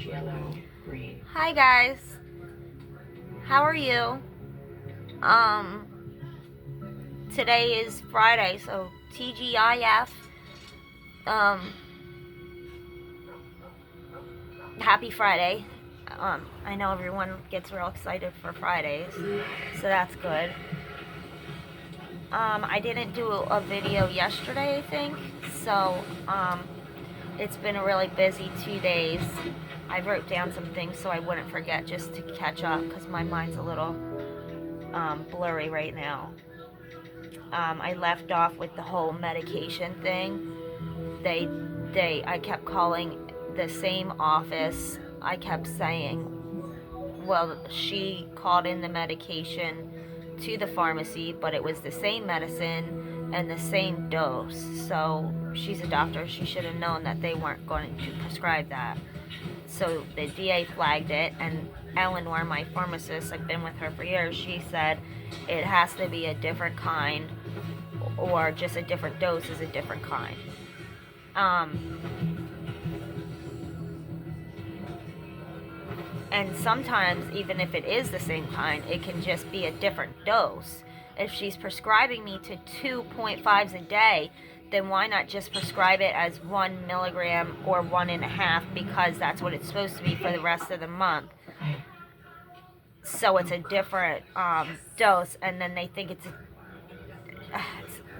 yellow, green. Hi guys, how are you? Today is Friday, so TGIF. Happy Friday. I know everyone gets real excited for Fridays, so that's good. I didn't do a video yesterday, I think, so it's been a really busy 2 days. I wrote down some things so I wouldn't forget, just to catch up, because my mind's a little blurry right now. I left off with the whole medication thing. I kept calling the same office. I kept saying, well, she called in the medication to the pharmacy, but it was the same medicine and the same dose. So she's a doctor. She should have known that they weren't going to prescribe that. So the DA flagged it, and Eleanor, my pharmacist, I've been with her for years, she said it has to be a different kind, or just a different dose is a different kind. And sometimes, even if it is the same kind, it can just be a different dose. If she's prescribing me to 2.5s a day, then why not just prescribe it as 1 milligram or 1.5, because that's what it's supposed to be for the rest of the month. So it's a different dose, and then they think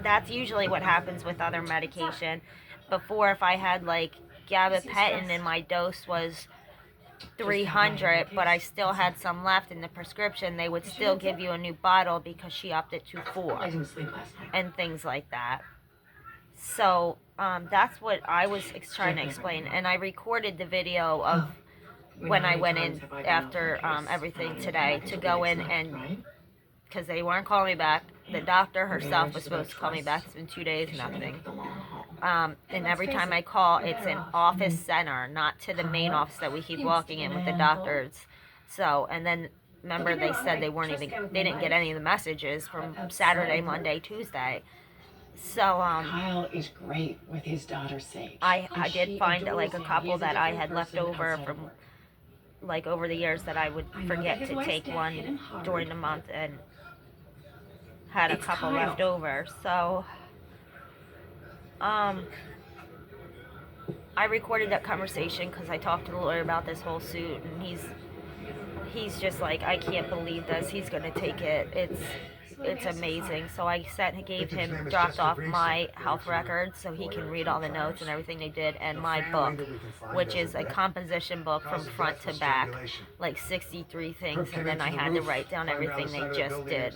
that's usually what happens with other medication. Before, if I had like gabapentin and my dose was 300, but I still had some left in the prescription, they would still give you a new bottle because she upped it to 4 and things like that. So that's what I was trying to explain, and I recorded the video of when I went in after everything today to go in, and because they weren't calling me back. The doctor herself was supposed to call me back. It's been 2 days, nothing. And every time I call, it's an office center, not to the main office that we keep walking in with the doctors. So, and then remember they said they didn't get any of the messages from Saturday, Monday, Tuesday. So Kyle is great with his daughter Sage. I did find like a couple that I had left over from like over the years that I would forget to take one during the month, and had a couple left over. So I recorded that conversation because I talked to the lawyer about this whole suit, and he's just like, I can't believe this. He's gonna take it. It's amazing. So I dropped off my health records so he can read all the notes and everything they did, and my book, which is a composition book from front to back, like 63 things, and then I had to write down everything they just did.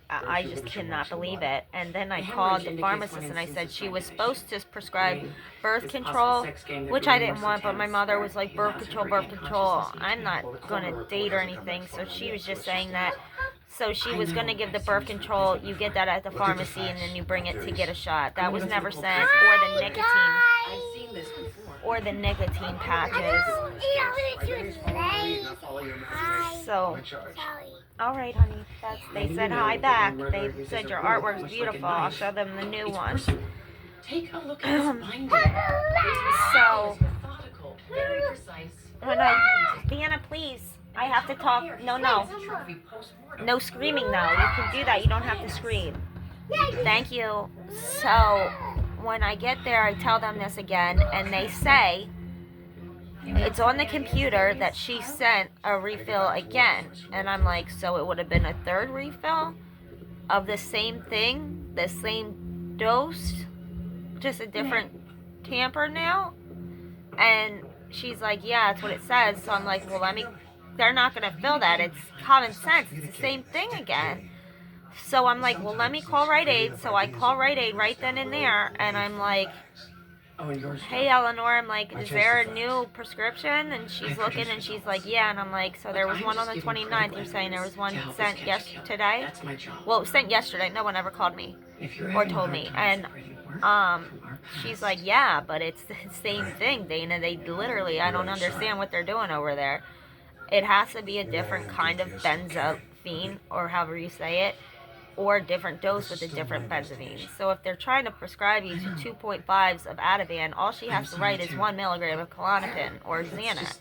I just cannot believe it. And then I called the pharmacist and I said she was supposed to prescribe birth control, which I didn't want, but my mother was like, birth control. I'm not going to date or anything, so she was just saying that. So she was going to give the birth control, you get that at the pharmacy, and then you bring it to get a shot. That was never sent, or the nicotine. I've seen this before. Or the nicotine patches. So, all right, honey. They said hi back. They said your artwork's beautiful. I'll show them the new one. Take a look at this binding. So, Deanna, please. I have to talk. No screaming though. You can do that. You don't have to scream. Thank you. So, when I get there, I tell them this again, and they say it's on the computer that she sent a refill again. And I'm like, so it would have been a third refill of the same thing, the same dose, just a different tamper now? And she's like, yeah, that's what it says. So I'm like, well, they're not going to fill that. It's common sense. It's the same thing again. So I'm like, well, let me call Rite Aid. So I call Rite Aid right then and there, and I'm like, hey, Eleanor, I'm like, is there a new prescription? And she's looking, and she's like, yeah. And I'm like, so there was one on the 29th. You're saying there was one sent today? Well, it was sent yesterday. No one ever called me or told me. And she's like, yeah, but it's the same thing, Dana. They literally, I don't understand what they're doing over there. It has to be a different kind of benzophine, or however you say it. or a different dose with a different benzamine. So if they're trying to prescribe you to 2.5s of Ativan, all she has to write is 1 milligram of Klonopin or Xanax.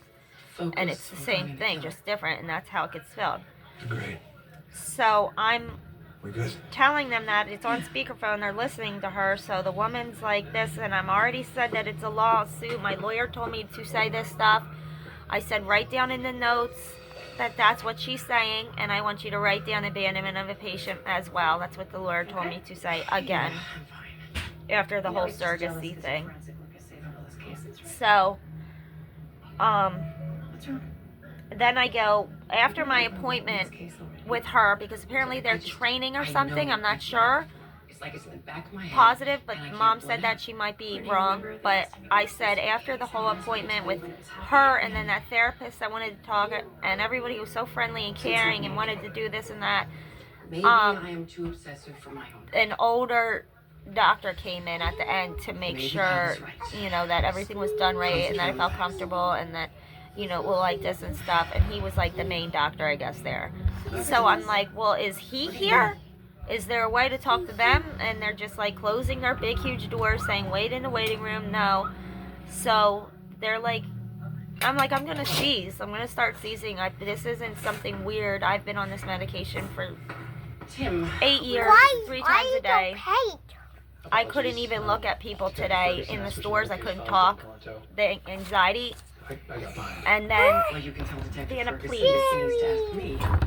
And it's the same thing, just different, and that's how it gets filled. Great. So I'm We good? telling them that it's on speakerphone, they're listening to her, so the woman's like this, and I'm already said that it's a lawsuit. My lawyer told me to say this stuff. I said write down in the notes that that's what she's saying, and I want you to write down abandonment of a patient as well. That's what the lawyer told me to say again after the whole surrogacy thing. So, then I go, after my appointment with her, because apparently they're training or something, I'm not sure, positive, but mom said that she might be wrong, but I said after the whole appointment with her and then that therapist that wanted to talk, and everybody was so friendly and caring and wanted to do this and that, Maybe I am too obsessive for my own. an older doctor came in at the end to make sure, you know, that everything was done right and that I felt comfortable and that, you know, we'll like this and stuff, and he was like the main doctor, I guess, there. So I'm like, well, is he here? Is there a way to talk to them? And they're just like closing their big huge doors saying wait in the waiting room. No. So they're like, I'm like, I'm gonna seize, I'm gonna start seizing. This isn't something weird. I've been on this medication for 8 years, 3 times a day. I couldn't even look at people today in the stores. I couldn't talk. The anxiety. And then, Vanna, please,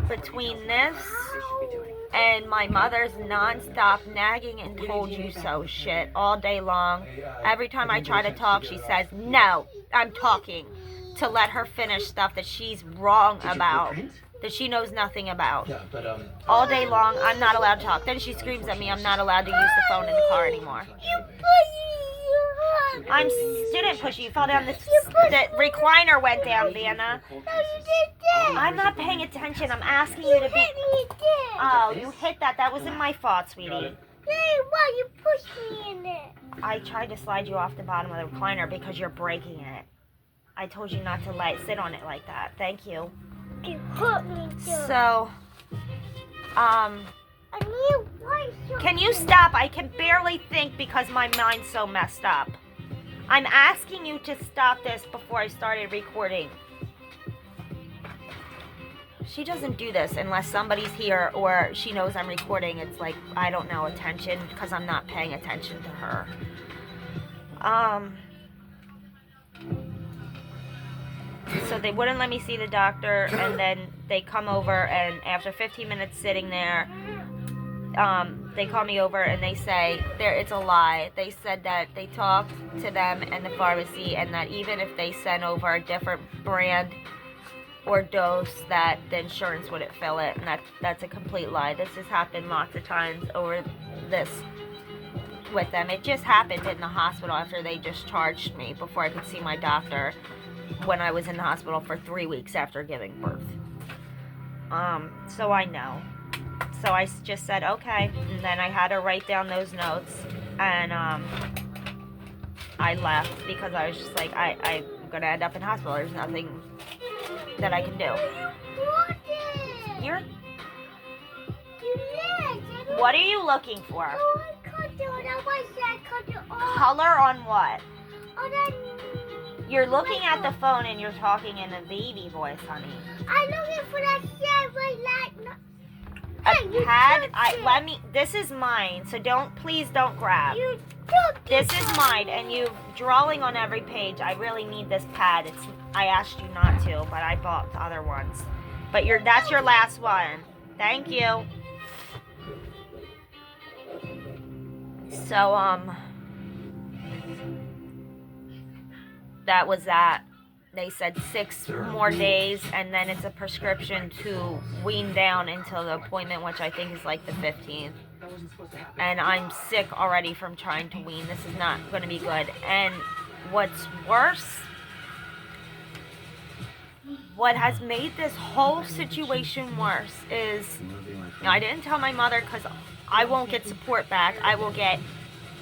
between this and my mother's non-stop nagging and told you so shit all day long, every time I try to talk, she says, no, I'm talking, to let her finish stuff that she's wrong about, that she knows nothing about. All day long, I'm not allowed to talk. Then she screams at me, I'm not allowed to use the phone in the car anymore. I didn't push you. You fell down. The recliner went down, Vanna. I'm not paying attention. I'm asking you to be... Oh, you hit that. That wasn't my fault, sweetie. Why you pushed me in it? I tried to slide you off the bottom of the recliner because you're breaking it. I told you not to sit on it like that. Thank you. You hurt me too. So, can you stop? I can barely think because my mind's so messed up. I'm asking you to stop this before I started recording. She doesn't do this unless somebody's here or she knows I'm recording. It's like, I don't know, attention, because I'm not paying attention to her. So they wouldn't let me see the doctor, and then they come over, and after 15 minutes sitting there, they call me over and they say, it's a lie. They said that they talked to them and the pharmacy, and that even if they sent over a different brand or dose, that the insurance wouldn't fill it, and that's a complete lie. This has happened lots of times over this with them. It just happened in the hospital after they discharged me before I could see my doctor, when I was in the hospital for 3 weeks after giving birth. So I know. So I just said, okay, and then I had her write down those notes, and I left because I was just like, I'm gonna end up in hospital. There's nothing that I can do. You're... What are you looking for? Color on what? You're looking at the phone and you're talking in a baby voice, honey. I'm looking for that A pad? This is mine, so please don't grab. This is mine, and you're drawing on every page. I really need this pad. I asked you not to, but I bought the other ones. But that's your last one. Thank you. So, that was that. They said 6 more days, and then it's a prescription to wean down until the appointment, which I think is like the 15th. And I'm sick already from trying to wean. This is not going to be good. And what's worse, what has made this whole situation worse is, I didn't tell my mother because I won't get support back. I will get...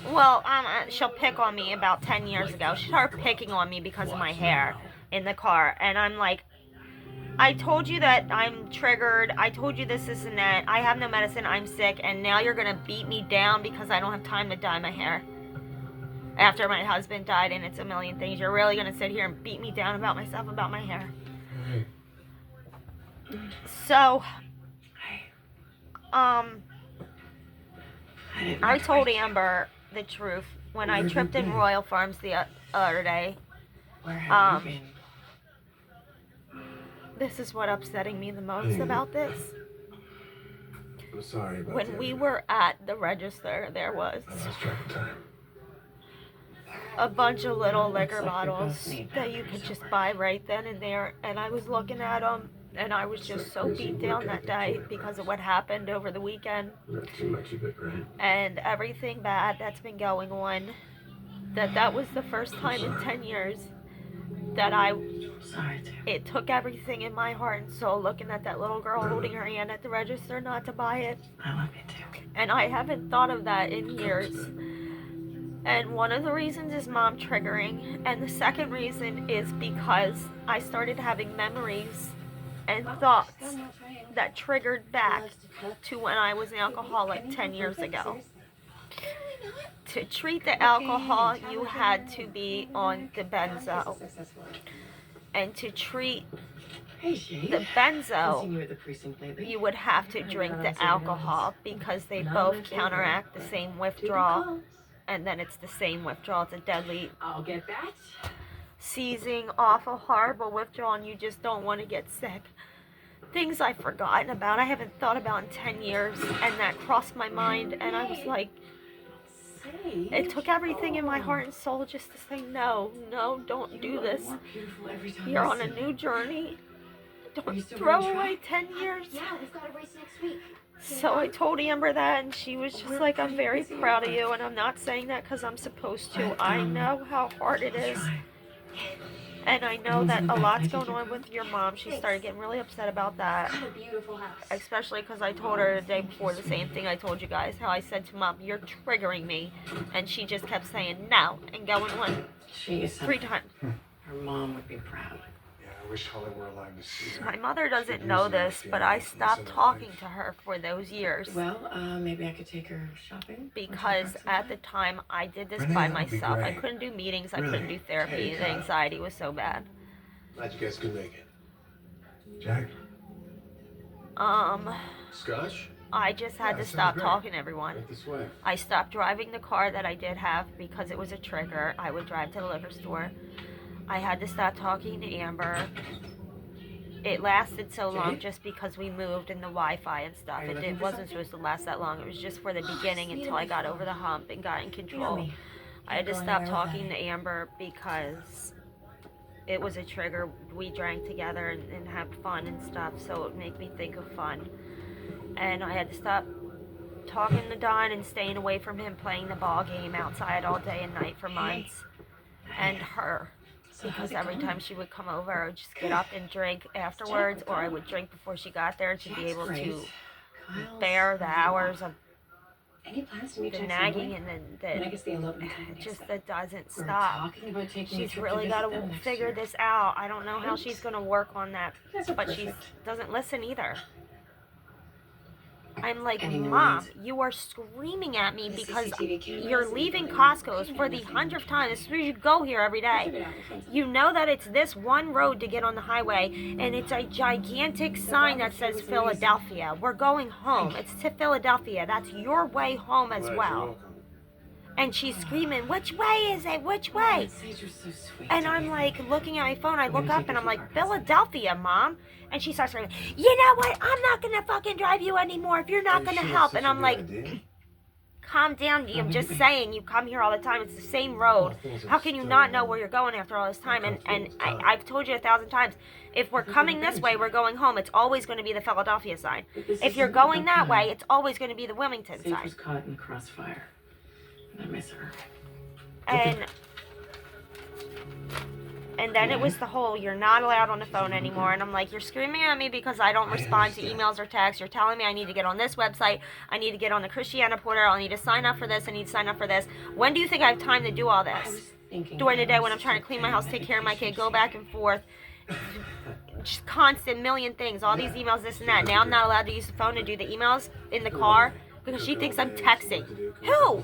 Well, she'll pick on me. About 10 years ago, she started picking on me because of my hair in the car, and I'm like, I told you that I'm triggered. I told you this and that. I have no medicine. I'm sick. And now you're going to beat me down because I don't have time to dye my hair. After my husband died and it's a million things. You're really going to sit here and beat me down about myself, about my hair. So, I told Amber the truth when I tripped in Royal Farms the other day. This is what upsetting me the most about this. I'm sorry about when we were at the register, there was a bunch of little liquor bottles that you could just buy right then and there, and I was looking at them, and I was just so beat down that day because of what happened over the weekend and everything bad that's been going on, that was the first time in 10 years that it took everything in my heart and soul looking at that little girl holding her hand at the register not to buy it. I love you too. And I haven't thought of that in years. And one of the reasons is mom triggering, and the second reason is because I started having memories and thoughts that triggered back to when I was an alcoholic 10 years ago. To treat the alcohol, you had to be on the benzo. And to treat the benzo, you would have to drink the alcohol because they both counteract the same withdrawal. And then it's the same withdrawal. It's a deadly seizing, awful, horrible withdrawal, and you just don't want to get sick. Things I've forgotten about, I haven't thought about in 10 years, and that crossed my mind, and I was like, it took everything in my heart and soul just to say, no, don't do this. You're on a new journey. Don't throw away 10 years. Yeah, we've got a race next week. So I told Amber that, and she was just like, I'm very proud of you, and I'm not saying that because I'm supposed to. I know how hard it is. And I know that a lot's going on with your mom. She started getting really upset about that. A beautiful house. Especially because I told her the day before the same thing I told you guys. How I said to mom, you're triggering me. And she just kept saying no and going on She is 3 times. Her mom would be proud. Yeah, I wish Holly were alive to see her. My mother doesn't know this, but I stopped talking to her for those years. Well, maybe I could take her shopping. Because at the time I did this by myself. I couldn't do meetings, I couldn't do therapy. The anxiety was so bad. Glad you guys could make it. Jack? Scotch? I just had to stop talking to everyone. Right this way. I stopped driving the car that I did have because it was a trigger. I would drive to the liquor store. I had to stop talking to Amber. It lasted so long just because we moved and the Wi-Fi and stuff. It wasn't supposed to last that long. It was just for the beginning until I got over the hump and got in control. I had to stop talking to Amber because it was a trigger. We drank together and had fun and stuff, so it would make me think of fun. And I had to stop talking to Don and staying away from him playing the ball game outside all day and night for months. And her. Because every time she would come over, I would just get up and drink afterwards, or I would drink before she got there to be able to bear the hours of the nagging and that doesn't stop. She's really got to figure this out. I don't know how she's going to work on that, but she doesn't listen either. I'm like, Mom, you are screaming at me because you're leaving Costco's for the 100th time. This is where you go here every day. You know that it's this one road to get on the highway, and it's a gigantic sign that says Philadelphia. We're going home. It's to Philadelphia. That's your way home as well. And she's screaming, which way is it? Which way? And I'm like looking at my phone. I look up and I'm like, Philadelphia, Mom. And she starts screaming, you know what? I'm not going to fucking drive you anymore if you're not going to help. And I'm like, calm down. I'm just saying, you come here all the time. It's the same road. How can you not know where you're going after all this time? And I've told you 1,000 times, if we're coming this way, we're going home. It's always going to be the Philadelphia sign. If you're going that way, it's always going to be the Wilmington sign. Sage was caught in crossfire. I miss her. And then it was the whole, you're not allowed on the phone anymore. And I'm like, you're screaming at me because I don't respond to emails or texts. You're telling me I need to get on this website. I need to get on the Christiana Porter. I need to sign up for this. I need to sign up for this. When do you think I have time to do all this? During the day when I'm trying to clean my house, take care of my kid, go back and forth, just constant million things, all these emails, this and that. Now I'm not allowed to use the phone to do the emails in the car because she thinks I'm texting. Who?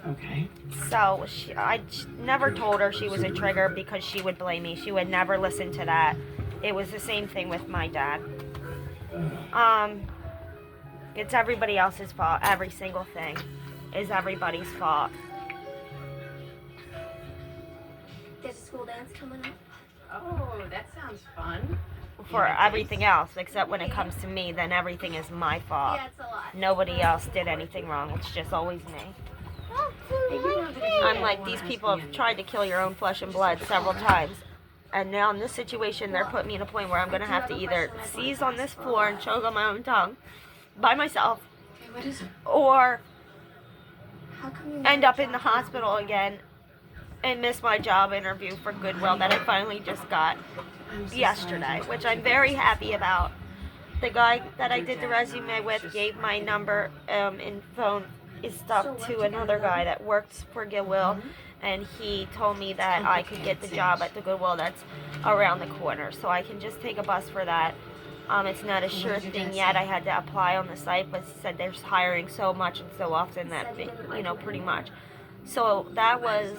Okay. So I never told her she was a trigger because she would blame me. She would never listen to that. It was the same thing with my dad. It's everybody else's fault. Every single thing is everybody's fault. There's a school dance coming up. Oh, that sounds fun. For everything else, except when it comes to me, then everything is my fault. Yeah, it's a lot. Nobody else did anything wrong. It's just always me. I'm like, these people have tried to kill your own flesh and blood several times. And now in this situation, they're putting me in a point where I'm going to have to either seize on this floor and choke on my own tongue by myself, Okay, what is it? or How come you end up in the hospital again and miss my job interview for Goodwill that I finally just got I'm so yesterday, sorry. which I'm very happy about. The guy that I did the resume with gave my number and phone stuff to another guy that works for Goodwill, and he told me that I could get the job at the Goodwill that's around the corner, so I can just take a bus for that. It's not a sure thing yet. I had to apply on the site, but he said there's hiring so much and so often that, pretty much. So that was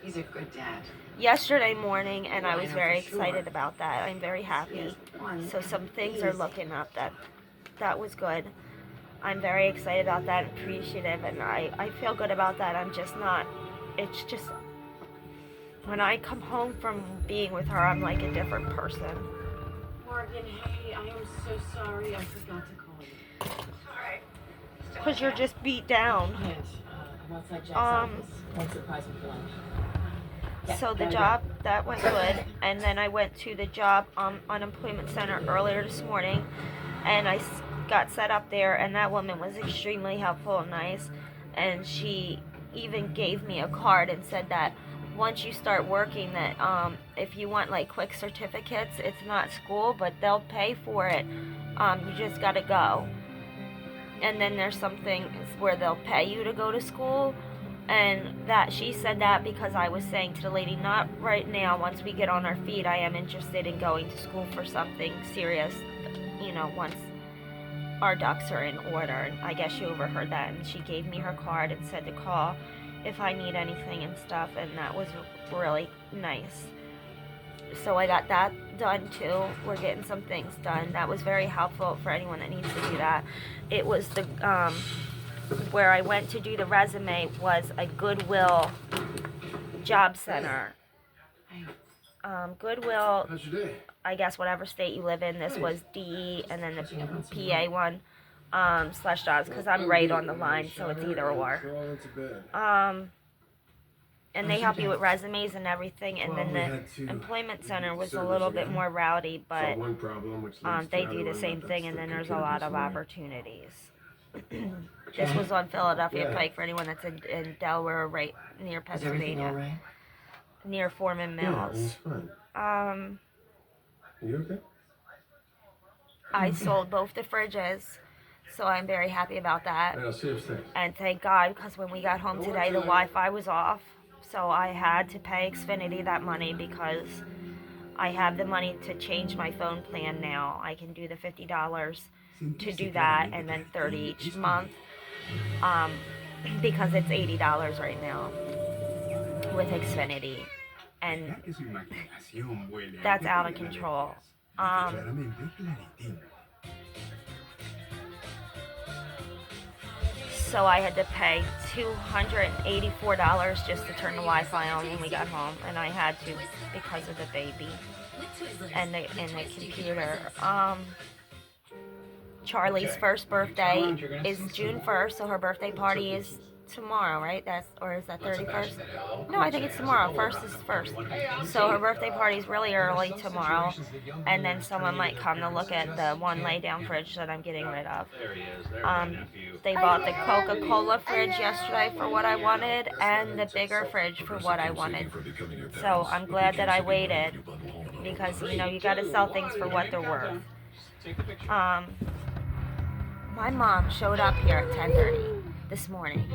He's a good dad. yesterday morning, and I was very excited about that. I'm very happy. So some things are looking up. That was good. I'm very excited about that and appreciative, and I feel good about that. I'm just not, it's just, when I come home from being with her, I'm like a different person. Morgan, hey, I am so sorry. I forgot to call you. Alright. Because you're just beat down. Yes. I'm outside Jack's office. Won't surprise me for lunch. Yeah, So the gotta job, that went good, and then I went to the job unemployment center earlier this morning, and I got set up there, and that woman was extremely helpful and nice, and she even gave me a card and said that once you start working, that if you want like quick certificates, it's not school, but they'll pay for it. You just gotta go. And then there's some things where they'll pay you to go to school, and that she said that because I was saying to the lady, not right now, once we get on our feet, I am interested in going to school for something serious, once our ducks are in order. And I guess she overheard that, and she gave me her card and said to call if I need anything and stuff, and that was really nice. So I got that done too. We're getting some things done. That was very helpful for anyone that needs to do that. It was the where I went to do the resume was a Goodwill job center. Goodwill, How's your day? I guess whatever state you live in, this was DE, and then the PA one / jobs, because I'm right on the line, so it's either or. And they help you with resumes and everything, and then the employment center was a little bit more rowdy, but they do the same thing, and then there's a lot of opportunities. This was on Philadelphia Pike for anyone that's in Delaware, right near Is everything all Pennsylvania, right? near Foreman Mills. You okay? I sold both the fridges, so I'm very happy about that. I'll see you upstairs. And thank God, because when we got home today, the Wi-Fi was off, so I had to pay Xfinity that money because I have the money to change my phone plan now. I can do the $50 to do that, and then $30 each month, because it's $80 right now with Xfinity, and that's out of control. So I had to pay $284 just to turn the Wi-Fi on when we got home, and I had to because of the baby and the computer. Charlie's first birthday is June 1st, so her birthday party is tomorrow, right? Or is that 31st? No, I think it's tomorrow. First is first. So her birthday party is really early tomorrow, and then someone might come to look at the one lay-down fridge that I'm getting rid of. They bought the Coca-Cola fridge yesterday for what I wanted, and the bigger fridge for what I wanted. So I'm glad that I waited, because you got to sell things for what they're worth. My mom showed up here at 10:30 this morning.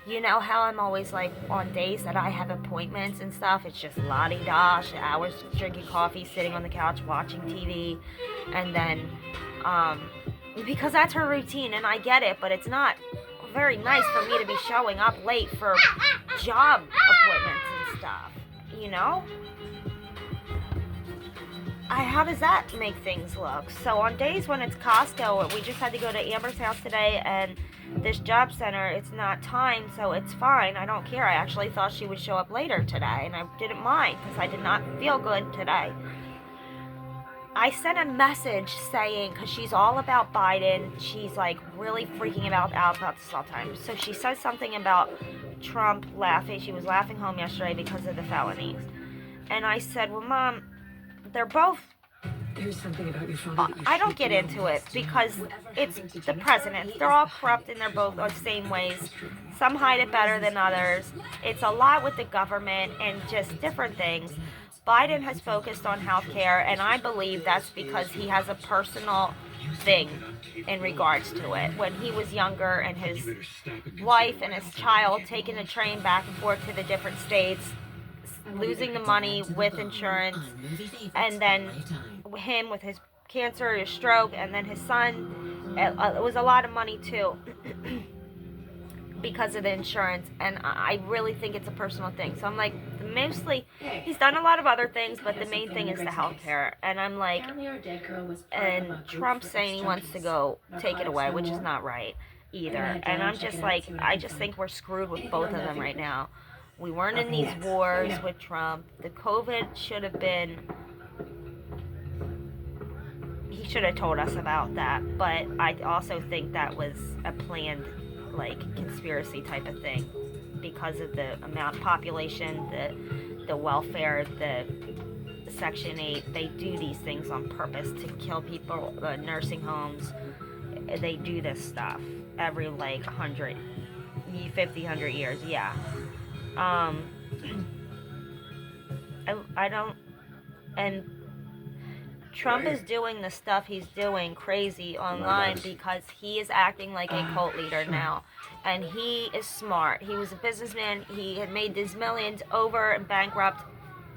You know how I'm always like on days that I have appointments and stuff, it's just la-di-da, hours drinking coffee, sitting on the couch, watching TV, and then, because that's her routine, and I get it, but it's not very nice for me to be showing up late for job appointments and stuff, you know? How does that make things look? So on days when it's Costco, we just had to go to Amber's house today, and this job center, it's not timed, so it's fine. I don't care. I actually thought she would show up later today, and I didn't mind because I did not feel good today. I sent a message saying, because she's all about Biden, she's like really freaking out about this all the time. So she says something about Trump laughing. She was laughing home yesterday because of the felonies. And I said, well, Mom, they're both... Here's something about your phone that you I don't should get know. into it because it's the president. They're all corrupt and they're both the same ways. Some hide it better than others. It's a lot with the government and just different things. Biden has focused on health care, and I believe that's because he has a personal thing in regards to it. When he was younger and his wife and his child taking a train back and forth to the different states, losing the money with insurance, and then him with his cancer, his stroke, and then his son, it was a lot of money too because of the insurance, and I really think it's a personal thing. So I'm like, mostly, he's done a lot of other things, but the main thing is the health care, and I'm like, and Trump's saying he wants to go take it away, which is not right either, and I'm just like, I just think we're screwed with both of them right now. We weren't in these wars with Trump. The COVID should have been, he should have told us about that, but I also think that was a planned, like, conspiracy type of thing because of the amount of population, the welfare, the Section 8. They do these things on purpose to kill people, nursing homes. They do this stuff every, like, 100, 50, 100 years, yeah. I don't, and Trump is doing the stuff he's doing crazy online because he is acting like a cult leader now, and he is smart. He was a businessman. He had made these millions over and bankrupt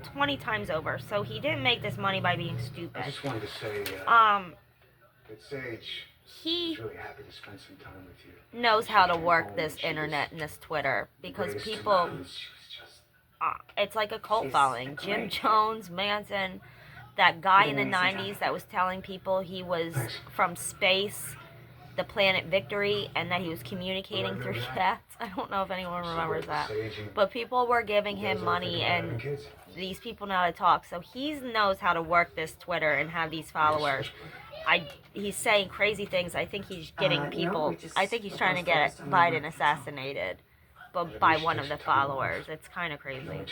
20 times over, so he didn't make this money by being stupid. I just wanted to say, at Sage, He really happy to spend some time with you. knows how to work this internet and this Twitter because people, it's like a cult following. Jim Jones, Manson, that guy in the 90s that was telling people he was from space, the planet Victory, and that he was communicating through cats. I don't know if anyone remembers that. But people were giving him money, and these people know how to talk. So he knows how to work this Twitter and have these followers. He's saying crazy things. I think he's getting people, I think he's trying to get Biden assassinated, but by one of the followers. It's kind of crazy.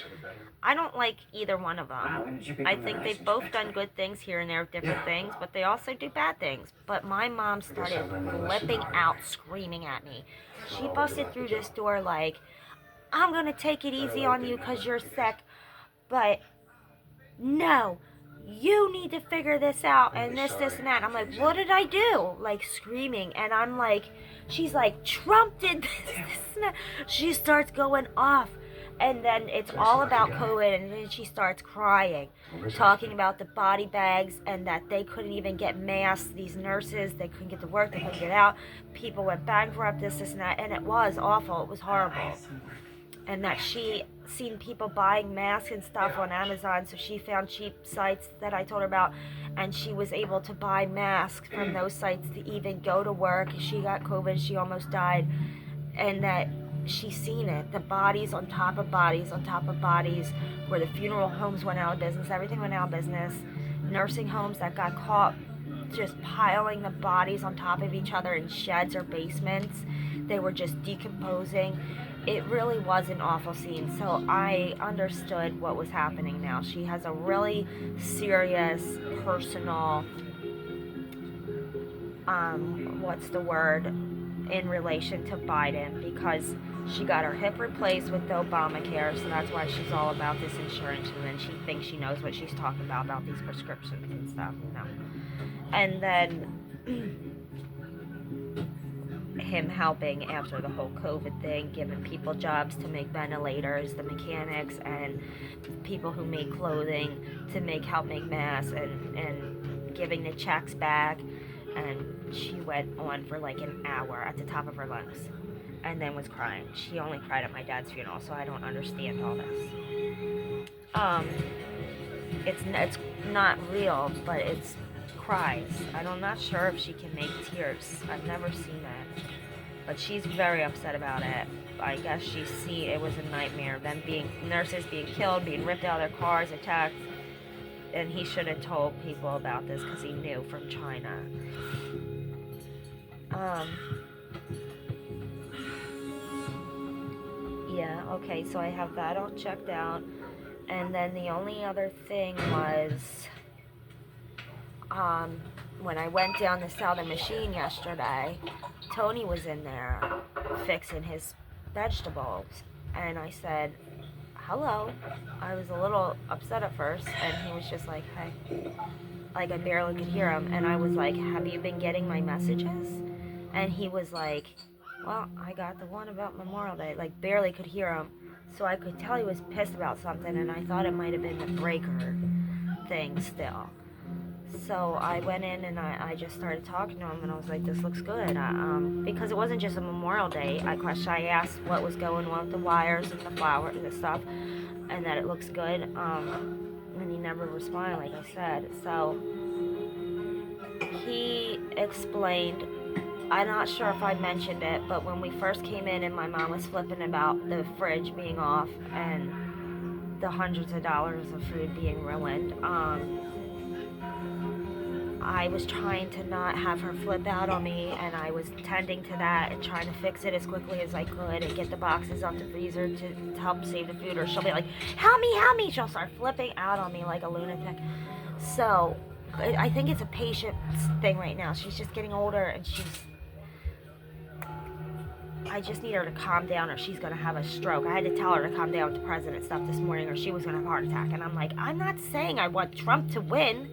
I don't like either one of them. I think they've both done good things here and there, different things, but they also do bad things. But my mom started flipping out, screaming at me. She busted through this door like, I'm going to take it easy on you because you're sick, but no, you need to figure this out, and this, and that. I'm like, what did I do? Like, screaming, and I'm like, she's like, Trump did this, and that. She starts going off, and then it's all about COVID, and then she starts crying, talking about the body bags, and that they couldn't even get masks, these nurses, they couldn't get to work, they couldn't get out, people went bankrupt, this, and that, and it was awful, it was horrible. And that she seen people buying masks and stuff on Amazon, so she found cheap sites that I told her about, and she was able to buy masks from those sites to even go to work. She got COVID, she almost died, and that she seen it, the bodies on top of bodies on top of bodies, where the funeral homes went out of business, everything went out of business, nursing homes that got caught just piling the bodies on top of each other in sheds or basements. They were just decomposing. It really was an awful scene, so I understood what was happening now. She has a really serious, personal, in relation to Biden, because she got her hip replaced with the Obamacare, so that's why she's all about this insurance, and then she thinks she knows what she's talking about these prescriptions and stuff, you know. And then him helping after the whole COVID thing, giving people jobs to make ventilators, the mechanics, and people who make clothing to help make masks, and giving the checks back. And she went on for like an hour at the top of her lungs, and then was crying. She only cried at my dad's funeral, so I don't understand all this. It's not real, but it's cries. I'm not sure if she can make tears. I've never seen it, but she's very upset about it. I guess it was a nightmare. Them nurses being killed, being ripped out of their cars, attacked, and he should have told people about this because he knew from China. Yeah, okay, so I have that all checked out. And then the only other thing was, when I went down to sell the machine yesterday, Tony was in there fixing his vegetables. And I said, hello. I was a little upset at first, and he was just like, hey. Like, I barely could hear him. And I was like, have you been getting my messages? And he was like, well, I got the one about Memorial Day. Like, barely could hear him. So I could tell he was pissed about something, and I thought it might have been the breaker thing still. So I went in and I just started talking to him, and I was like, this looks good. Because it wasn't just a Memorial Day. I asked what was going on with the wires and the flowers and the stuff, and that it looks good. And he never responded, like I said. So he explained, I'm not sure if I mentioned it, but when we first came in and my mom was flipping about the fridge being off and the hundreds of dollars of food being ruined, I was trying to not have her flip out on me, and I was tending to that and trying to fix it as quickly as I could and get the boxes off the freezer to help save the food, or she'll be like, help me, she'll start flipping out on me like a lunatic. So I think it's a patience thing right now. She's just getting older, and I just need her to calm down, or she's going to have a stroke. I had to tell her to calm down with the president stuff this morning, or she was going to have a heart attack. And I'm like, I'm not saying I want Trump to win.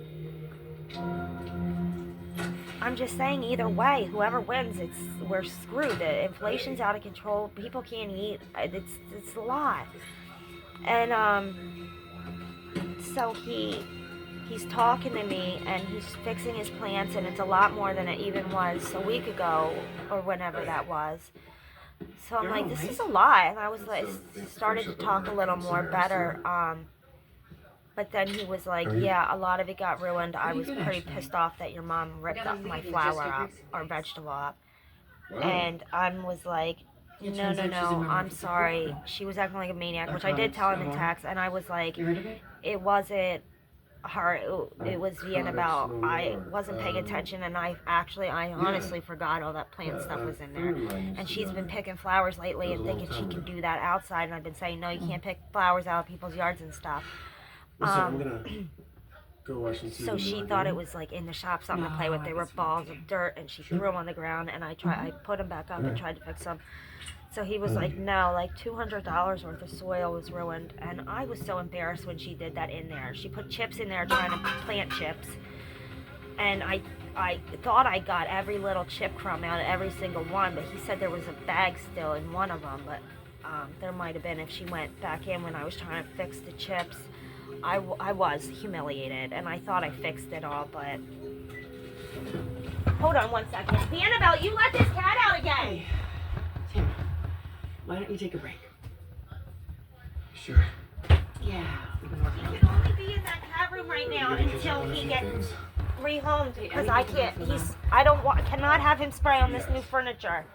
I'm just saying either way, whoever wins, we're screwed. The inflation's out of control. People can't eat. It's a lot. And so he's talking to me, and he's fixing his plants, and it's a lot more than it even was a week ago, or whenever that was. So I'm like, this is a lot. And I was like, started to talk a little more better. But then he was like, yeah, a lot of it got ruined. I was pretty pissed off that your mom ripped up my flour up, or vegetable up. And I was like, no, I'm sorry. She was acting like a maniac, which I did tell him in text. And I was like, it wasn't her, it was being about, I wasn't paying attention, and I honestly forgot all that plant stuff was in there. And she's been picking flowers lately and thinking she can do that outside, and I've been saying, no, you can't pick flowers out of people's yards and stuff. I'm gonna go watch some TV. So she thought it was like in the shop, something to play with. They were balls of dirt, and she threw them on the ground, and I put them back up and tried to fix them. So he was like, no, like $200 worth of soil was ruined. And I was so embarrassed when she did that in there. She put chips in there, trying to plant chips. And I thought I got every little chip crumb out of every single one, but he said there was a bag still in one of them. But there might have been if she went back in when I was trying to fix the chips. I was humiliated, and I thought I fixed it all, but... Hold on 1 second. Annabelle, you let this cat out again! Tim, why don't you take a break? Sure. Yeah. He can only be in that cat room right now until he gets rehomed, because I can't, cannot have him spray on this new furniture.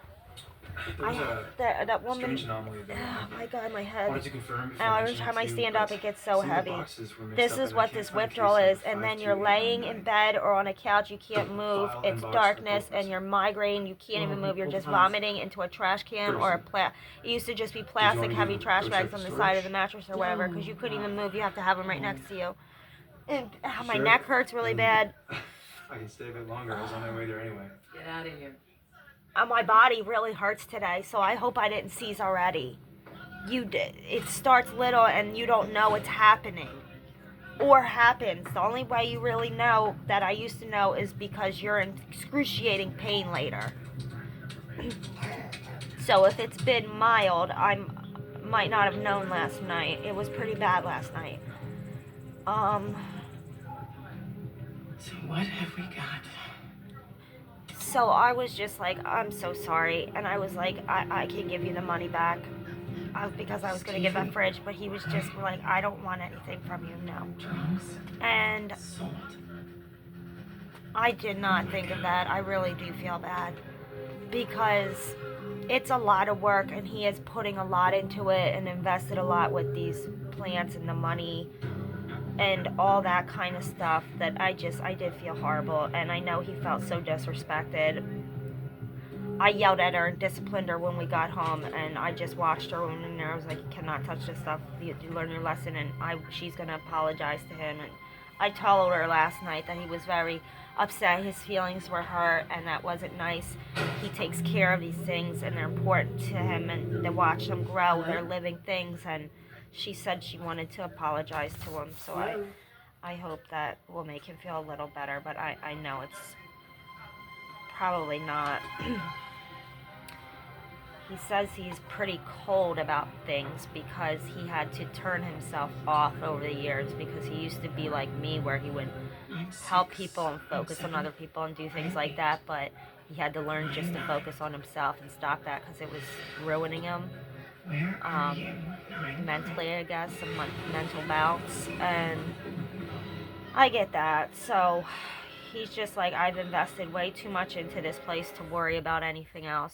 That woman, oh my god, my head. Every time I stand up, it gets so heavy. This is what this withdrawal is, and then you're laying in bed or on a couch, you can't move, it's darkness, and you're migraine, you can't even move, you're just vomiting into a trash can or it used to just be plastic heavy trash bags on the side of the mattress or whatever, because you couldn't even move, you have to have them right next to you. And my neck hurts really bad. I can stay a bit longer. I was on my way there anyway. Get out of here. My body really hurts today, so I hope I didn't seize already. It starts little and you don't know it's happening. Or happens. The only way you really know that I used to know is because you're in excruciating pain later. So if it's been mild, I might not have known last night. It was pretty bad last night. So what have we got? So I was just like, I'm so sorry. And I was like, I can give you the money back. Because I was going to give that fridge. But he was just like, I don't want anything from you, no. Drugs, And salt. I did not think of that. I really do feel bad. Because it's a lot of work. And he is putting a lot into it. And invested a lot with these plants and the money. And all that kind of stuff that I did feel horrible. And I know he felt so disrespected. I yelled at her and disciplined her when we got home, and I just watched her when I was like, you cannot touch this stuff, you learn your lesson, and she's going to apologize to him. And I told her last night that he was very upset, his feelings were hurt, and that wasn't nice. He takes care of these things, and they're important to him, and to watch them grow, they're living things, and she said she wanted to apologize to him, so I hope that will make him feel a little better, but I know it's probably not. He says he's pretty cold about things because he had to turn himself off over the years, because he used to be like me where he would help people and focus on other people and do things like that, but he had to learn just to focus on himself and stop that because it was ruining him. Where are you? Mentally, I guess, some mental bouts, and I get that. So he's just like, I've invested way too much into this place to worry about anything else.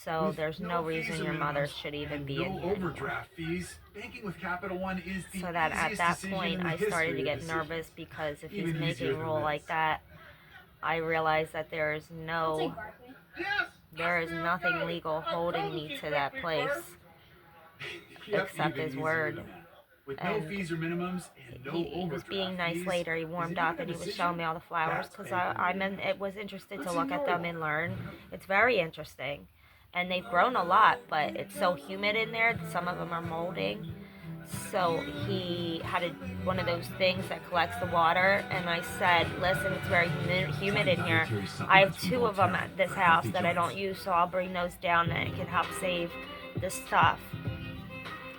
So there's no reason your mother should even be in here anymore. Overdraft fees. Banking with Capital One is the So that at easiest that decision point, in the I started to history get of the nervous, because if he's Even making easier a than rule this. like that, I realize that there is nothing legal holding me to that place. Yep, Except even his easier word. than that. With no And fees or minimums and no he was overdraft being nice fees, later. He is warmed it up even and a he was decision? showing me all the flowers That's because banking. it was interested to Let's look at ignore them that. and learn. It's very interesting. And they've grown a lot, but it's so humid in there. Some of them are molding. So he had one of those things that collects the water, and I said, listen, it's very humid in here. I have 2 of them at this house that I don't use, so I'll bring those down and it can help save the stuff.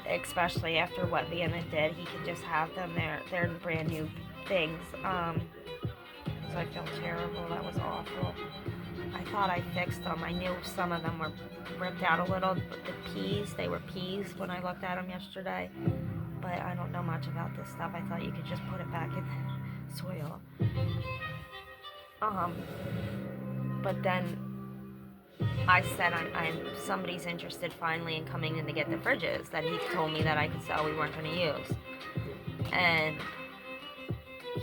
Especially after what Vienna did, he could just have them. They're brand new things. So I feel terrible. That was awful. I thought I fixed them. I knew some of them were ripped out a little. But the peas, they were peas when I looked at them yesterday. But I don't know much about this stuff. I thought you could just put it back in the soil. But then I said somebody's interested finally in coming in to get the fridges that he told me that I could sell we weren't going to use. And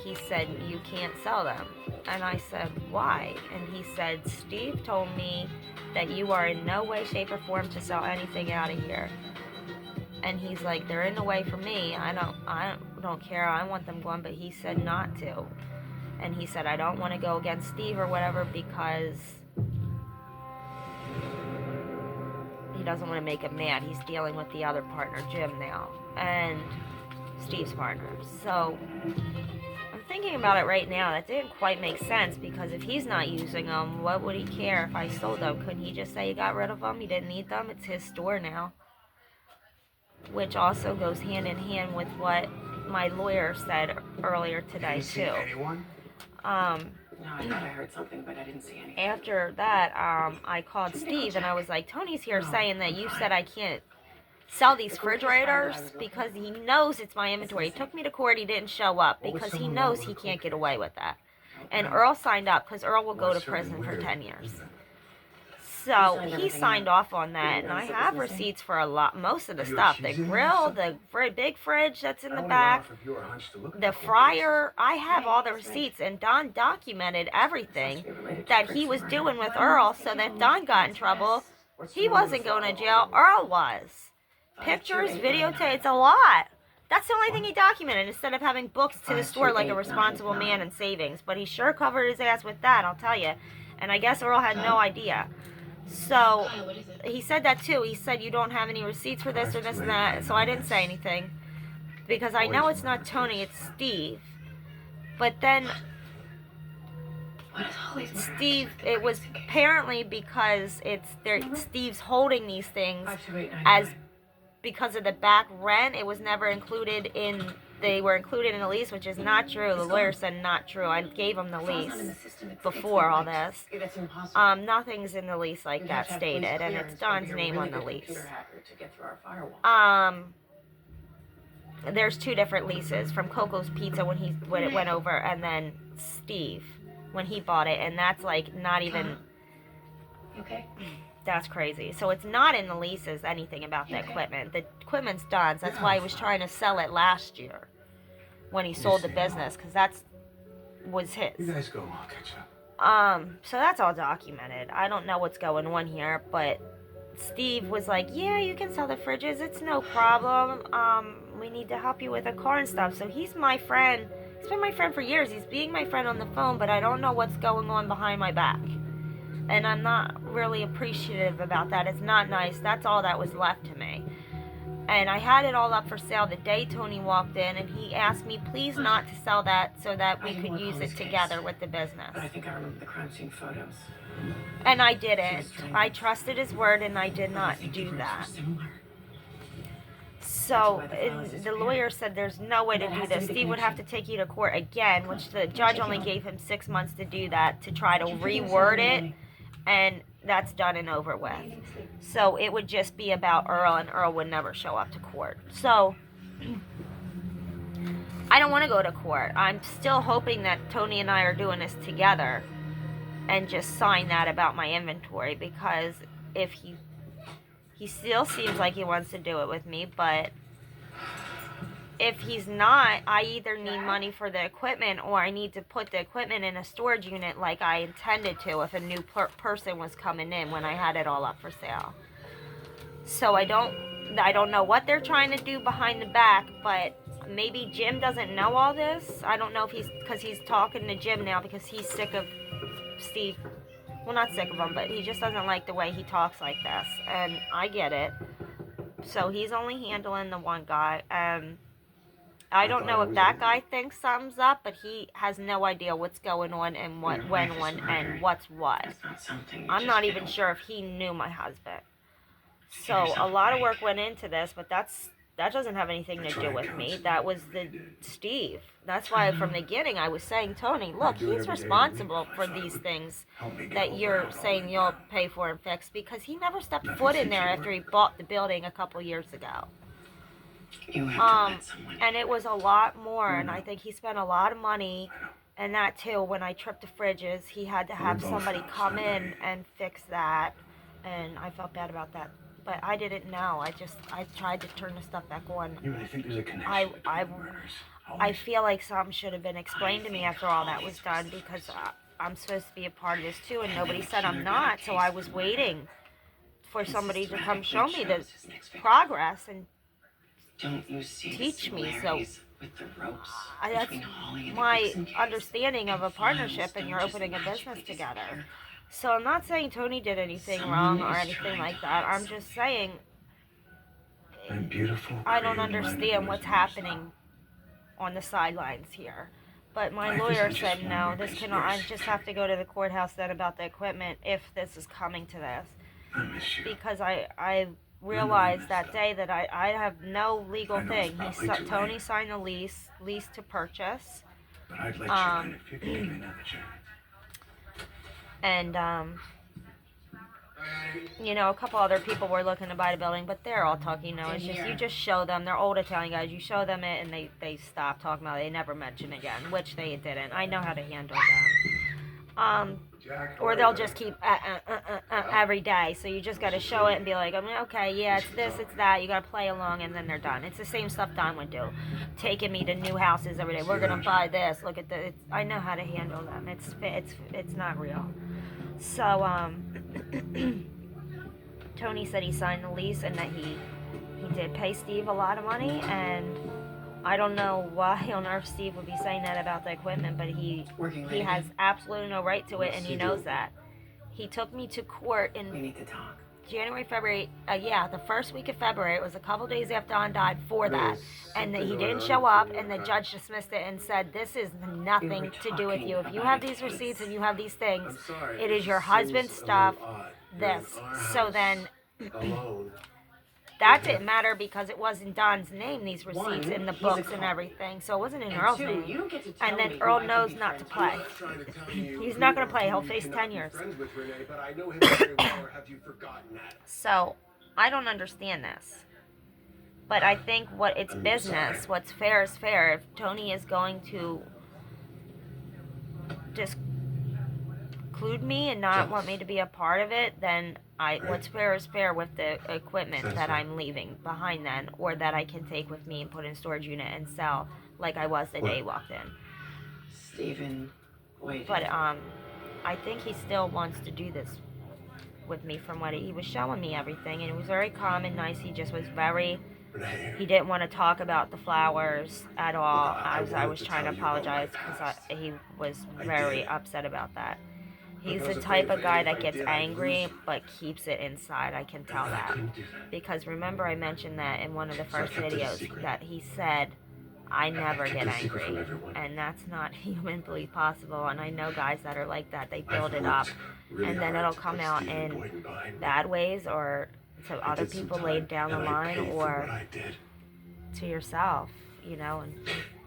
he said, you can't sell them. And I said, why? And he said, Steve told me that you are in no way, shape, or form to sell anything out of here. And he's like, they're in the way for me. I don't care. I want them gone. But he said not to. And he said, I don't want to go against Steve or whatever because he doesn't want to make him mad. He's dealing with the other partner, Jim, now. And Steve's partner. So I'm thinking about it right now. That didn't quite make sense, because if he's not using them, what would he care if I sold them? Couldn't he just say he got rid of them? He didn't need them. It's his store now. Which also goes hand in hand with what my lawyer said earlier today, too. Anyone? No, I thought I heard something, but I didn't see anything. After that, I called Steve and I was like, Tony's here saying that you said I can't sell these refrigerators because he knows it's my inventory. He took me to court. He didn't show up because he knows he can't get away with that. And Earl signed up because Earl will go to prison for 10 years. So he signed off on that, and I have receipts for most of the stuff. The grill, the big fridge that's in the back, the fryer. I have all the receipts, and Don documented everything that he was doing with Earl, so that if Don got in trouble, he wasn't going to jail. Earl was. Pictures, videotape, it's a lot. That's the only thing he documented, instead of having books to the store like a responsible man in savings. But he sure covered his ass with that, I'll tell you. And I guess Earl had no idea. So he said that too. He said, you don't have any receipts for this or this and that. So I didn't say anything, because I know it's not Tony, it's Steve. But then What is all these Steve, it was apparently because Steve's holding these things 5289. as because of the back rent. It was never included in. They were included in the lease, which is not true. The lawyer said not true. I gave him the lease before all this. That's impossible. Nothing's in the lease like You'd that have to have police stated, and clearance it's from Don's being a name really on the good lease. computer hacker to get through our firewall. There's two different leases from Coco's Pizza when it went over, and then Steve when he bought it, and that's like not even. Okay. That's crazy. So it's not in the leases anything about the equipment. The equipment's Don's. That's why he was trying to sell it last year when he sold the business, because was his. You guys go. I'll catch up. So that's all documented. I don't know what's going on here, but Steve was like, yeah, you can sell the fridges. It's no problem. We need to help you with a car and stuff. So he's my friend. He's been my friend for years. He's being my friend on the phone, but I don't know what's going on behind my back. And I'm not really appreciative about that. It's not nice. That's all that was left to me. And I had it all up for sale the day Tony walked in, and he asked me please not to sell that so that we could use it together with the business. But I think I remember the crime scene photos. And I didn't. I trusted his word, and I did not do that. So the lawyer said there's no way to do this. Steve would have to take you to court again, which the judge only gave him 6 months to do that, to try to reword it. And that's done and over with. So it would just be about Earl, and Earl would never show up to court. So I don't want to go to court. I'm still hoping that Tony and I are doing this together and just sign that about my inventory, because if he still seems like he wants to do it with me, but if he's not, I either need money for the equipment, or I need to put the equipment in a storage unit like I intended to if a new person was coming in when I had it all up for sale. So I don't know what they're trying to do behind the back, but maybe Jim doesn't know all this. I don't know if because he's talking to Jim now because he's sick of Steve. Well, not sick of him, but he just doesn't like the way he talks like this, and I get it. So he's only handling the one guy, and I don't know if that guy thinks something's up, but he has no idea what's going on and when, and what's what. I'm not even sure if he knew my husband. So a lot of work went into this, but that doesn't have anything to do with me. That was Steve. That's why from the beginning I was saying, Tony, look, he's responsible for these things that you're saying you'll pay for and fix, because he never stepped foot in there after he bought the building a couple years ago. And it was a lot more, and I think he spent a lot of money, and that too, when I tripped the fridges, he had to have somebody come in and fix that, and I felt bad about that. But I didn't know. I tried to turn the stuff back on. You really think there's a connection between the murders? I feel like something should have been explained to me after all that was done, because I'm supposed to be a part of this too, and nobody said I'm not, so I was waiting for somebody to come show me the progress and teach me. So that's my understanding of a partnership, and you're opening a business together. So I'm not saying Tony did anything wrong or anything like that. I'm just saying I don't understand what's happening on the sidelines here. But my lawyer said no, I just have to go to the courthouse then about the equipment if this is coming to this. Because I realized that day that I have no legal thing. Tony signed a lease to purchase. But I'd let you in if you could give me another chance. And a couple other people were looking to buy the building, but they're all talking. It's just you just show them. They're old Italian guys. You show them it, and they stop talking about it. They never mention it again, which they didn't. I know how to handle them. Or they'll just keep every day. So you just got to show it and be like, okay, yeah, it's this, it's that. You got to play along, and then they're done. It's the same stuff Don would do, taking me to new houses every day. We're gonna buy this. Look at this. I know how to handle them. It's not real. So Tony said he signed the lease and that he did pay Steve a lot of money, and I don't know why on earth Steve would be saying that about the equipment, but he has absolutely no right to it, and he knows that. He took me to court We need to talk. January, February, yeah, the first week of February. It was a couple days after Don died for that. And he didn't show up, and the judge dismissed it and said, this is nothing to do with you. If you have these receipts and you have these things, it is your husband's stuff, this. So then, Alone. that didn't matter because it was in Don's name, these receipts in the books and everything. So it wasn't in Earl's name. You don't get to tell And then me who Earl I can knows be not to friends play. with. Trying to tell you He's not going to play. He'll you face cannot 10 be years. friends with Renee, but I know him very well, or have you forgotten that? So, I don't understand this. But I think it's I'm business. sorry. What's fair is fair. If Tony is going to just include me and not want me to be a part of it, then what's fair is fair with the equipment That's that right. I'm leaving behind then, or that I can take with me and put in a storage unit and sell like I was the day he walked in. Stephen, wait. But I think he still wants to do this with me from what he was showing me everything, and it was very calm and nice. He just was very, Renee. he didn't want to talk about the flowers at all. Well, I I wanted was to trying to tell you about my apologize because past. he was I very did. upset about that. He's I the was type afraid of guy if that I gets did, I'd angry lose you. but keeps it inside. I can tell I that. couldn't do that. Because remember I mentioned that in one of the So I first kept it a videos secret. that he said, I never kept get it a secret from angry. everyone. And that's not humanly possible. And I know guys that are like that. They I've build it worked up. really And then hard it'll to come put out Stephen in Boyden behind me. bad ways, or to I other did some people time, laid down the and I line, paid for or what I did. to yourself, you know. And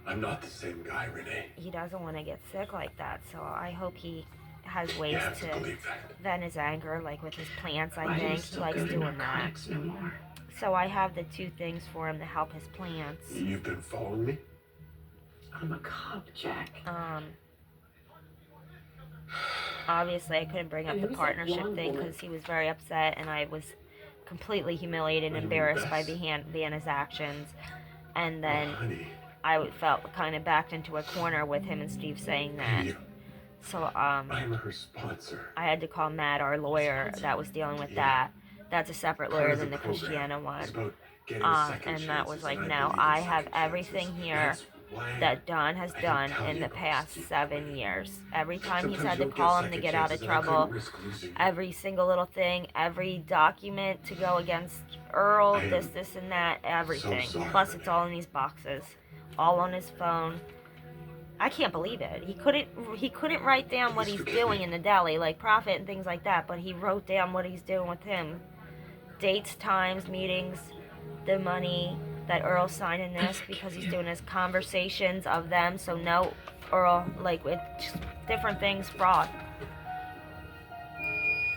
I'm not the same guy, Renee. he doesn't want to get sick like that. So I hope he has You ways have to to believe that. vent his anger, like with his plants. Why I do you think he still likes go to doing that. narcotics no more? So I have the two things for him to help his plants. You've been following me? I'm a cop, Jack. Obviously I couldn't bring up And the who's that partnership blonde thing woman? because he was very upset, and I was completely humiliated and Wait a embarrassed by minute, being his actions. And then Honey, I felt kind of backed into a corner with him and Steve saying that. you. So I'm her sponsor. I had to call Matt, our lawyer, that was dealing with that. That's a separate Part lawyer of than the program Christiana one. is about getting second And that was chances, like, and no, believe in I have second everything chances. here That's why that Don has I done didn't tell in you the about past Steve 7 Boyden. years. Every time he's Sometimes had to you'll call him get to second get out of chances, and I couldn't trouble, risk losing you. every single little thing, every document to go against Earl, I am this and that, everything. sorry, Plus it's Renee. all in these boxes, all on his phone. I can't believe it. He couldn't write down what he's doing in the deli, like profit and things like that, but he wrote down what he's doing with him. Dates, times, meetings, the money that Earl's signing this because he's doing his conversations of them, so no Earl, like with just different things, fraud.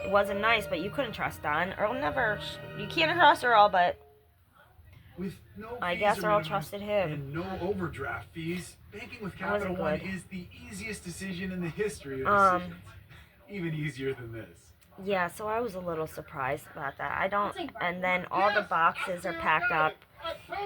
It wasn't nice, but you couldn't trust Don. Earl never, you can't trust Earl, but With no I fees guess or Earl minimums trusted him. and no overdraft fees, banking with It wasn't Capital One good. is the easiest decision in the history of Um, decisions. Even easier than this. Yeah, so I was a little surprised about that. And then all the boxes are packed up,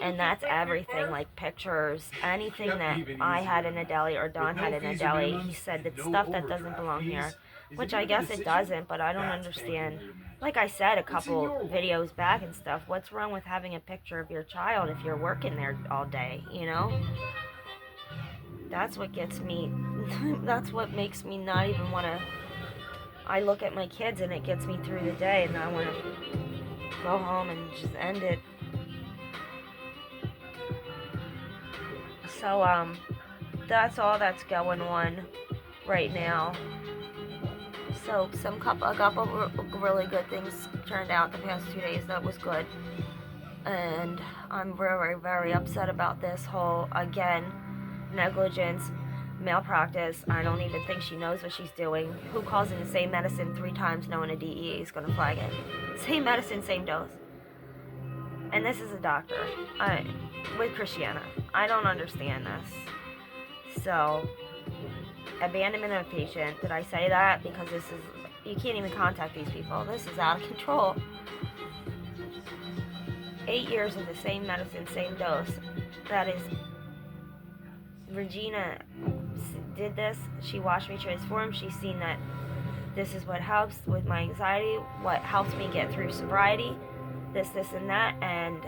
and that's everything, like pictures, anything Yep, that even I had easier. in a deli or Don With no had in a fees or deli. minimums He said and that no stuff that doesn't overdraft belong fees. here, Is which it I your guess it decision? doesn't, but I don't That's understand. banking with your Like I said a It's in couple your world. videos back and stuff, what's wrong with having a picture of your child if you're working there all day, you know? That's what gets me, that's what makes me not even want to, I look at my kids and it gets me through the day, and I want to go home and just end it. So, that's all that's going on right now. So, a couple really good things turned out the past 2 days. That was good. And I'm very, very upset about this whole, again, negligence, malpractice. I don't even think she knows what she's doing. Who calls in the same medicine 3 times knowing a DEA is going to flag it? Same medicine, same dose. And this is a doctor. With Christiana. I don't understand this. So, abandonment of a patient. Did I say that? Because this is, you can't even contact these people. This is out of control. 8 years of the same medicine, same dose. That is, Regina did this. She watched me transform. She's seen that this is what helps with my anxiety, what helps me get through sobriety, this, and that, and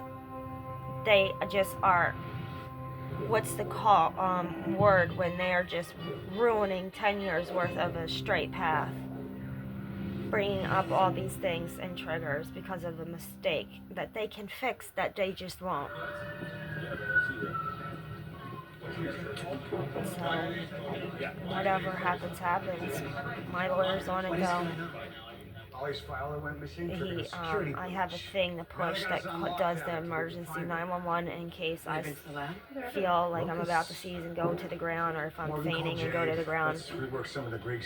they just are, what's the word when they are just ruining 10 years worth of a straight path. bringing up all these things and triggers because of a mistake that they can fix that they just won't. So, whatever happens, happens. My lawyer's on it though. Ollie's file went missing. I have a thing to push that does the emergency 911 in case I feel like I'm about to seize and go to the ground, or if I'm fainting and go to the ground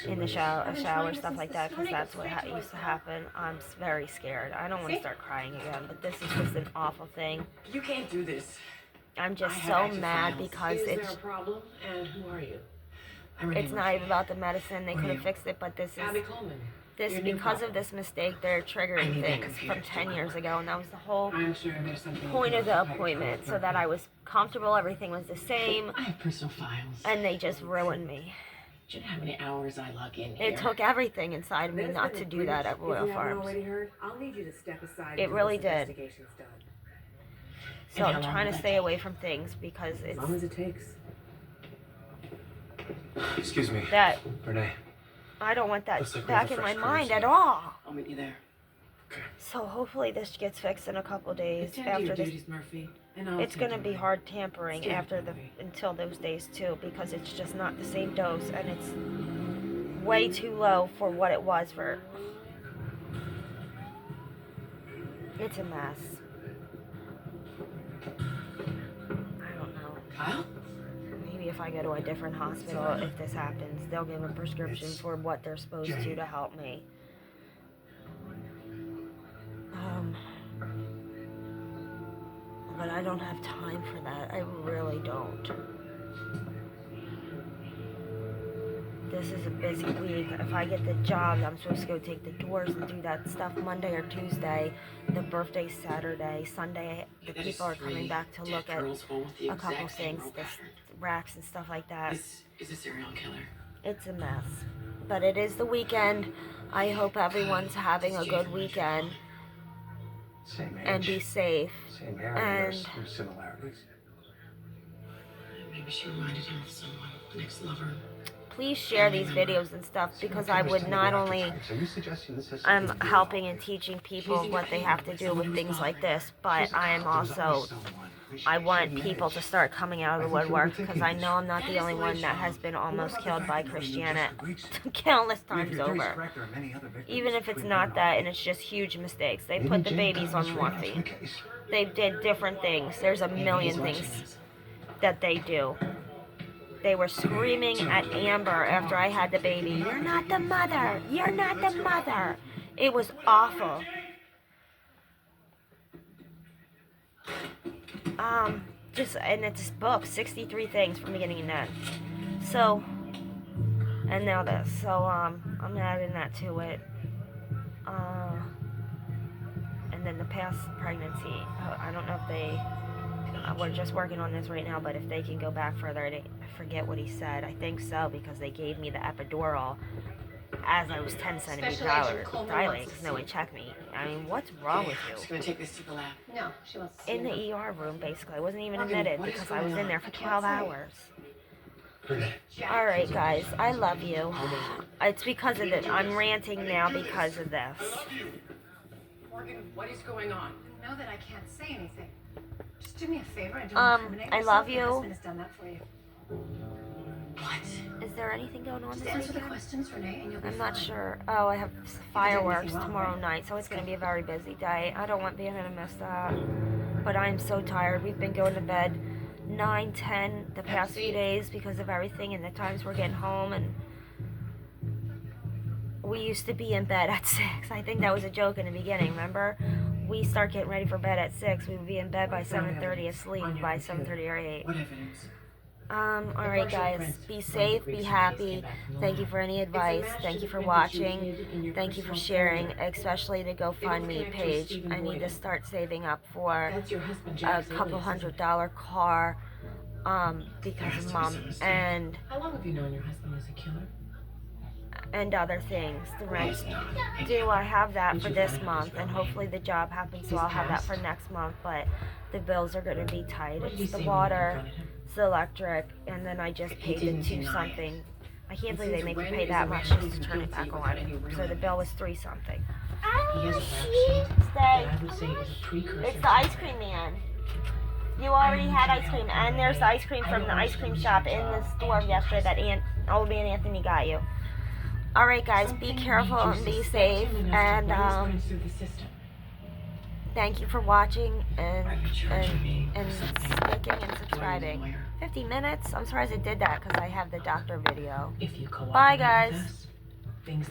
in the shower, stuff like that, because that's what used to happen. I'm very scared. I don't want to start crying again, but this is just an awful thing. You can't do this. I'm just so mad because Is there it's a problem? And who are you? it's not even about the medicine. They could have fixed it, but this is Abby Coleman. because of this mistake, they're triggering things from 10 years ago, and that was the whole I'm sure there's something point of the appointment, so that I was comfortable, everything was the same, I have personal files. and they just ruined me. Do you know how many hours I log in here? It took everything inside of me not to do that at Royal Farms. I'll need you to step aside. It really did. Investigation's done. So I'm trying to stay away from things because As long as it takes. Excuse me. that Renee. I don't want that Looks like we back have in a my fresh mind currency. at all. I'll meet you there. So hopefully this gets fixed in a couple days Attend to after your this. duties, Murphy. And I'll It's attend gonna to be mine. hard tampering Stand after by me. until those days too, because it's just not the same dose, and it's way too low for what it was for. It's a mess. I don't know. Kyle? Maybe if I go to a different hospital, if this happens, they'll give a prescription for what they're supposed to help me. But I don't have time for that. I really don't. This is a busy week. If I get the job, I'm supposed to go take the doors and do that stuff Monday or Tuesday. The birthday's Saturday. Sunday, the That is people are coming three back to dead look at girls, all with the a couple exact same things, row the pattern. racks and stuff like that. This is a serial killer. It's a mess. But it is the weekend. I hope everyone's having a good weekend Same age. and be safe. Same hair. and- There's some similarities. Maybe she reminded him of someone, an ex-lover. Please share these videos and stuff, because I would not only Are you suggesting this has I'm something to do with helping and teaching people what they have to do with things like this, but I am also, I want people to start coming out of the woodwork, because I know I'm not the only one that has been almost killed by Christianity countless times over. Even if it's not that and it's just huge mistakes. They put the babies on morphine. They did different things. There's a million things that they do. They were screaming at Amber after I had the baby, "You're not the mother! You're not the mother!" It was awful. And it's this book, 63 things from beginning to end. So, and now this. So, I'm adding that to it. And then the past pregnancy. I don't know if they, we're just working on this right now, but if they can go back further, I forget what he said. I think so, because they gave me the epidural as I was 10 centimeters dilated, because no one checked me. I mean, what's wrong with I'm just you? gonna take this to the lab. No, she wants to see In him. the ER room, basically. I wasn't even Morgan, admitted what is because I was going in there on? for I can't 12 say. hours. Renee. Alright, guys, I love you. It's because of it. I'm ranting now because of this. Morgan, what is going on? You know that I can't say anything. Just do me a favor and don't incriminate I yourself. love Your you. husband has done that for you. What? Is there anything going on Just this answer the weekend? questions, Renee, and you'll be I'm not fine. sure. Oh, I have fireworks anything wrong, tomorrow right? night, so it's going to be a very busy day. I don't want being to miss that. But I'm so tired. We've been going to bed 9, 10 the past few days because of everything and the times we're getting home. And we used to be in bed at 6. I think that was a joke in the beginning, remember? We start getting ready for bed at 6. We would be in bed by 7:30, asleep by 7:30 or 8. What evidence? Alright guys, be safe, be happy. Thank you for any advice. Thank you for watching. Thank you for sharing, especially the GoFundMe page. I need to start saving up for That's your husband, a Jack. couple $100 car, because of Mom and How long have you known your husband is a killer? other things. The rent due, I have that for this month, and hopefully the job happens, so I'll have that for next month, but the bills are going to be tight. What did he It's the say when you water, confronted him? it's the electric, and then I just paid the didn't 2 deny something I can't believe they make you pay that much just to turn it back on. So the bill was $3 something. He has a vaccine Stay. that I would say is a precursor. It's the ice cream man. You already had ice cream, and there's the ice cream from the ice cream shop in the store yesterday that old man Anthony got you. All right, guys, be careful and be safe, and thank you for watching and sticking and subscribing. 50 minutes? I'm surprised it did that because I have the doctor video. If you Bye, guys. things